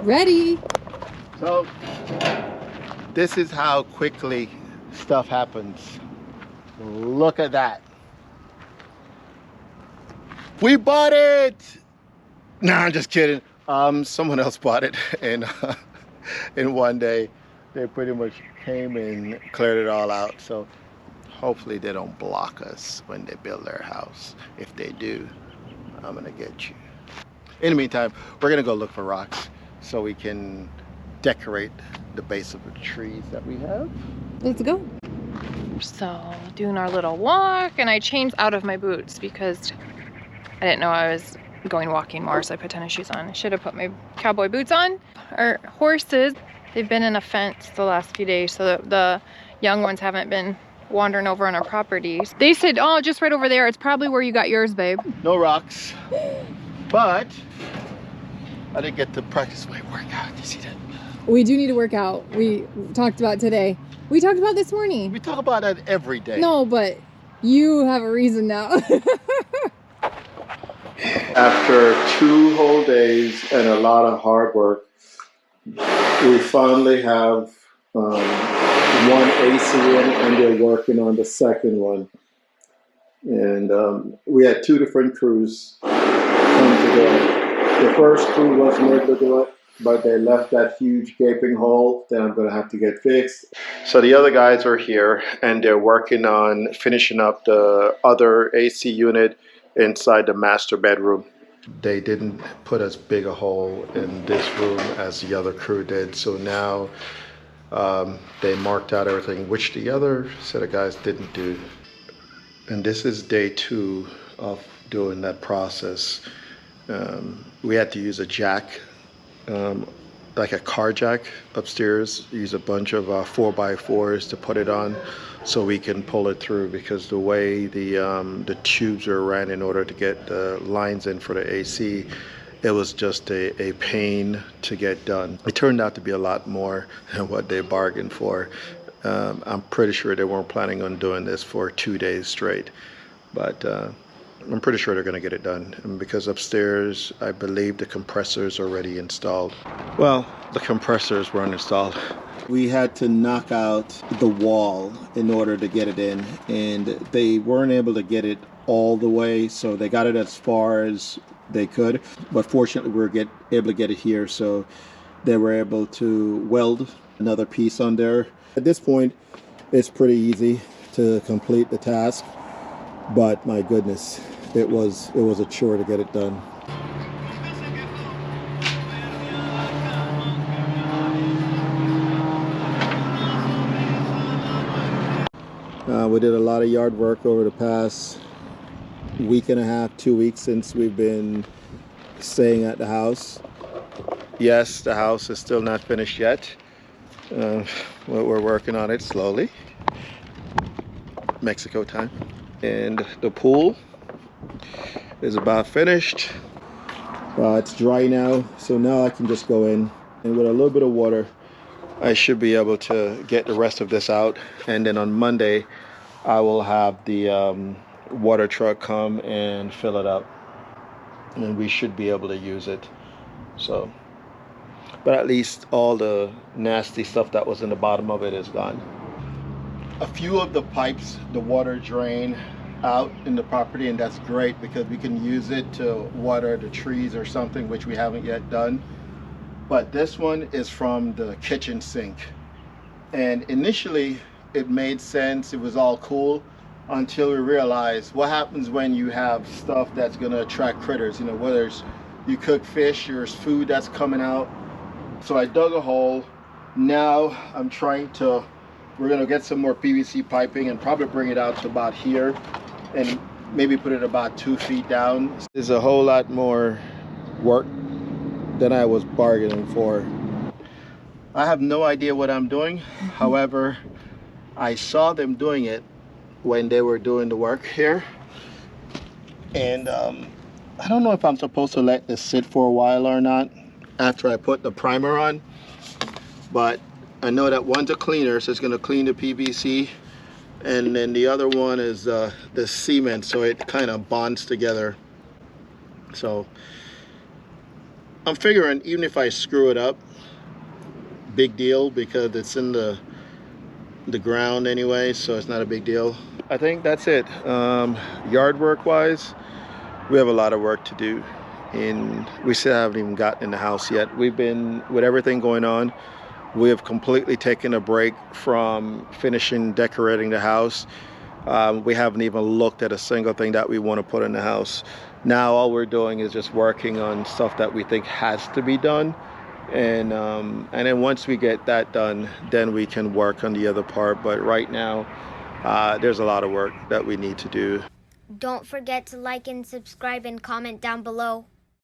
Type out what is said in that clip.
Ready. So this is how quickly stuff happens. Look at that. We bought it. Nah, I'm just kidding. Someone else bought it, and in one day they pretty much came and cleared it all out. So hopefully they don't block us when they build their house. If they do, I'm gonna get you. In the meantime, we're gonna go look for rocks so we can decorate the base of the trees that we have. Let's go. So doing our little walk, and I changed out of my boots because I didn't know I was going walking more, so I put tennis shoes on. I should have put my cowboy boots on. Our horses, they've been in a fence the last few days, so the young ones haven't been wandering over on our properties. They said, oh, just right over there. It's probably where you got yours, babe. No rocks, but I didn't get to practice my workout. You see that? We do need to work out. We talked about today. We talked about this morning. We talk about that every day. No, but you have a reason now. After 2 whole days and a lot of hard work, we finally have one AC in, and they're working on the second one. And we had 2 different crews come to do it. The first crew wasn't able to do it, but they left that huge gaping hole that I'm going to have to get fixed. So the other guys are here, and they're working on finishing up the other AC unit inside the master bedroom. They didn't put as big a hole in this room as the other crew did, so now they marked out everything, which the other set of guys didn't do. And this is day 2 of doing that process. We had to use a jack, like a car jack upstairs, use a bunch of 4x4s to put it on so we can pull it through, because the way the tubes are ran in order to get the lines in for the AC, it was just a pain to get done. It turned out to be a lot more than what they bargained for. I'm pretty sure they weren't planning on doing this for 2 days straight, but I'm pretty sure they're going to get it done, and because upstairs I believe the compressors are already installed. Well, the compressors weren't installed. We had to knock out the wall in order to get it in, and they weren't able to get it all the way, so they got it as far as they could, but fortunately we were able to get it here, so they were able to weld another piece on there. At this point it's pretty easy to complete the task, but my goodness, it was a chore to get it done. We did a lot of yard work over the past week and a half, 2 weeks since we've been staying at the house. Yes, the house is still not finished yet. We're working on it slowly. Mexico time. And the pool is about finished. It's dry now, so now I can just go in, and with a little bit of water I should be able to get the rest of this out, and then on Monday I will have the water truck come and fill it up, and we should be able to use it. So, but at least all the nasty stuff that was in the bottom of it is gone. A few of the pipes, the water drain out in the property, and that's great because we can use it to water the trees or something, which we haven't yet done. But this one is from the kitchen sink, and initially it made sense, it was all cool, until we realized what happens when you have stuff that's going to attract critters, you know, whether it's you cook fish, there's food that's coming out. So I dug a hole. Now I'm trying to, we're going to get some more PVC piping and probably bring it out to about here, and maybe put it about 2 feet down. There's a whole lot more work than I was bargaining for. I have no idea what I'm doing. However, I saw them doing it when they were doing the work here, and I don't know if I'm supposed to let this sit for a while or not after I put the primer on, but I know that one's a cleaner, so it's going to clean the PVC, and then the other one is the cement, so it kind of bonds together. So I'm figuring even if I screw it up, big deal, because it's in the ground anyway, so it's not a big deal. I think that's it. Yard work wise, we have a lot of work to do, and we still haven't even gotten in the house yet. We've been, with everything going on, we have completely taken a break from finishing decorating the house. We haven't even looked at a single thing that we want to put in the house. Now all we're doing is just working on stuff that we think has to be done, and then once we get that done, then we can work on the other part. But right now, there's a lot of work that we need to do. Don't forget to like and subscribe and comment down below.